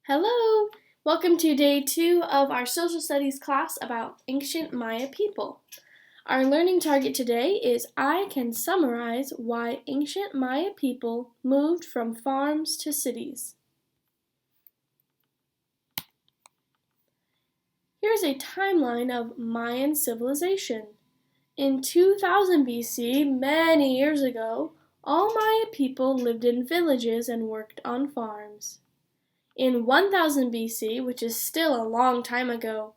Hello! Welcome to day 2 of our social studies class about ancient Maya people. Our learning target today is I can summarize why ancient Maya people moved from farms to cities. Here's a timeline of Mayan civilization. In 2000 BC, many years ago, all Maya people lived in villages and worked on farms. In 1000 BC, which is still a long time ago,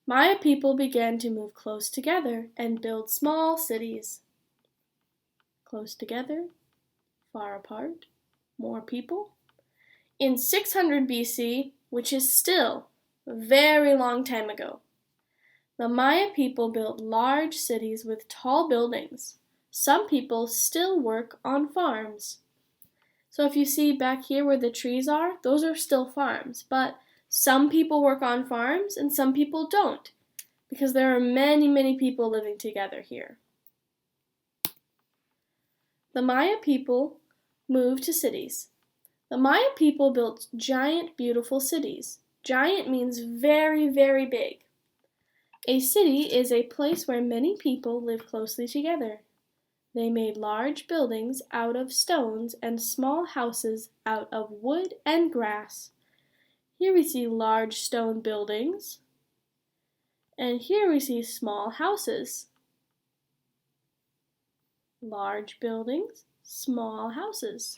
Maya people began to move close together and build small cities. Close together, far apart, more people. In 600 BC, which is still a very long time ago, the Maya people built large cities with tall buildings. Some people still work on farms. So if you see back here where the trees are, those are still farms, but some people work on farms and some people don't, because there are many people living together here. The Maya people moved to cities. The Maya people built giant, beautiful cities. Giant means very big. A city is a place where many people live closely together. They made large buildings out of stones and small houses out of wood and grass. Here we see large stone buildings, and here we see small houses. Large buildings, small houses.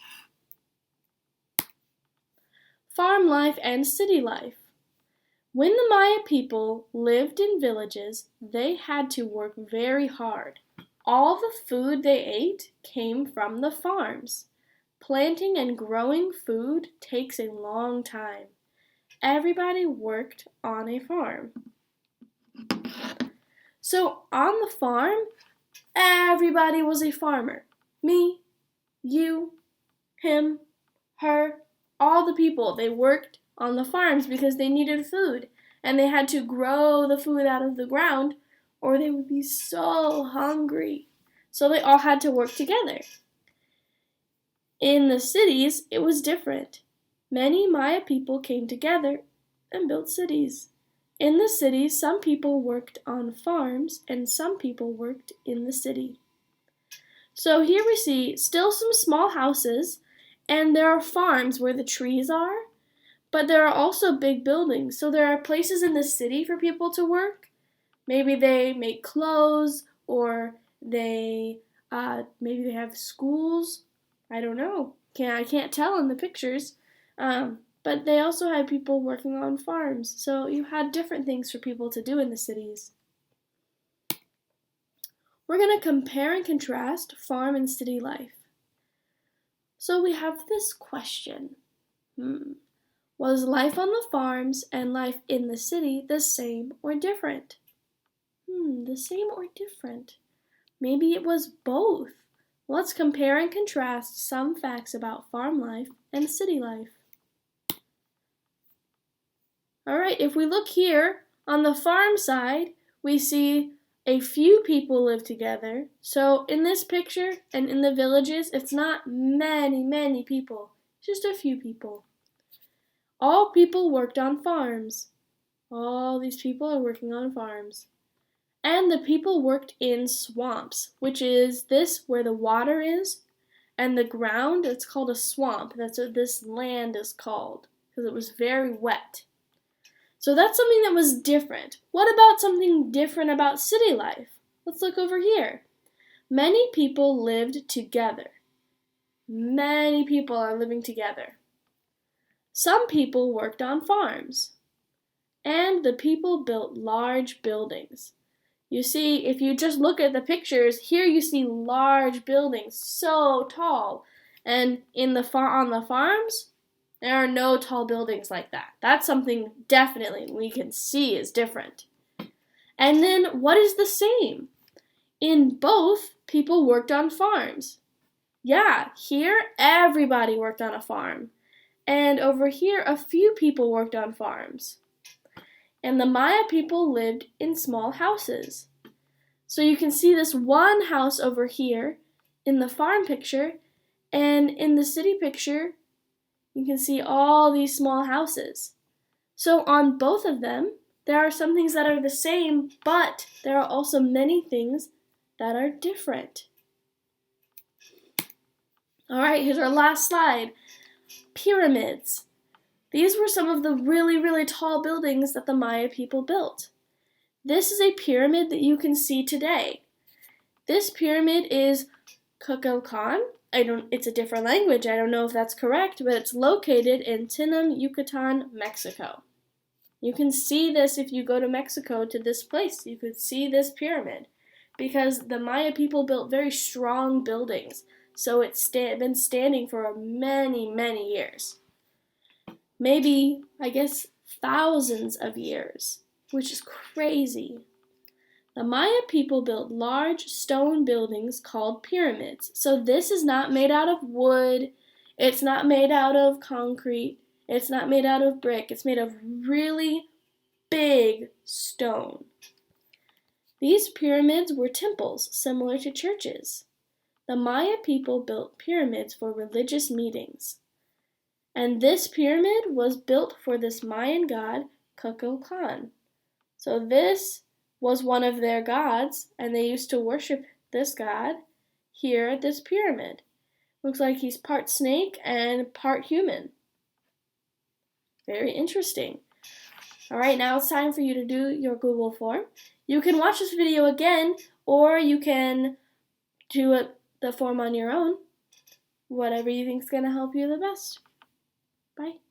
Farm life and city life. When the Maya people lived in villages, they had to work very hard. All the food they ate came from the farms. Planting and growing food takes a long time. Everybody worked on a farm. So on the farm, everybody was a farmer. Me, you, him, her, all the people. They worked on the farms because they needed food, and they had to grow the food out of the ground or they would be so hungry. So they all had to work together. In the cities, it was different. Many Maya people came together and built cities. In the cities, some people worked on farms and some people worked in the city. So here we see still some small houses, and there are farms where the trees are, but there are also big buildings. So there are places in the city for people to work. Maybe they make clothes, or maybe they have schools. I don't know. I can't tell in the pictures. But they also had people working on farms. So you had different things for people to do in the cities. We're going to compare and contrast farm and city life. So we have this question. Was life on the farms and life in the city the same or different? The same or different? Maybe it was both. Let's compare and contrast some facts about farm life and city life. Alright, if we look here, on the farm side, we see a few people live together. So in this picture and in the villages, it's not many people, just a few people. All people worked on farms. All these people are working on farms. And the people worked in swamps, which is this where the water is, and the ground, it's called a swamp. That's what this land is called, because it was very wet. So that's something that was different. What about something different about city life? Let's look over here. Many people lived together. Many people are living together. Some people worked on farms. And the people built large buildings. You see, if you just look at the pictures, here you see large buildings, so tall. And on the farms, there are no tall buildings like that. That's something definitely we can see is different. And then what is the same? In both, people worked on farms. Yeah, here everybody worked on a farm. And over here, a few people worked on farms. And the Maya people lived in small houses. So you can see this one house over here in the farm picture, and in the city picture, You can see all these small houses. So on both of them, there are some things that are the same, but there are also many things that are different. All right, here's our last slide. Pyramids. These were some of the really, really tall buildings that the Maya people built. This is a pyramid that you can see today. This pyramid is Kukulkan. It's a different language. I don't know if that's correct, but it's located in Tinam, Yucatan, Mexico. You can see this if you go to Mexico to this place. You could see this pyramid because the Maya people built very strong buildings. So it's been standing for many, many years. Maybe, I guess, thousands of years, which is crazy. The Maya people built large stone buildings called pyramids. So this is not made out of wood. It's not made out of concrete. It's not made out of brick. It's made of really big stone. These pyramids were temples similar to churches. The Maya people built pyramids for religious meetings. And this pyramid was built for this Mayan god, Kukulkan. So this was one of their gods, and they used to worship this god here at this pyramid. Looks like he's part snake and part human. Very interesting. All right, now it's time for you to do your Google form. You can watch this video again, or you can do the form on your own. Whatever you think is going to help you the best. Bye.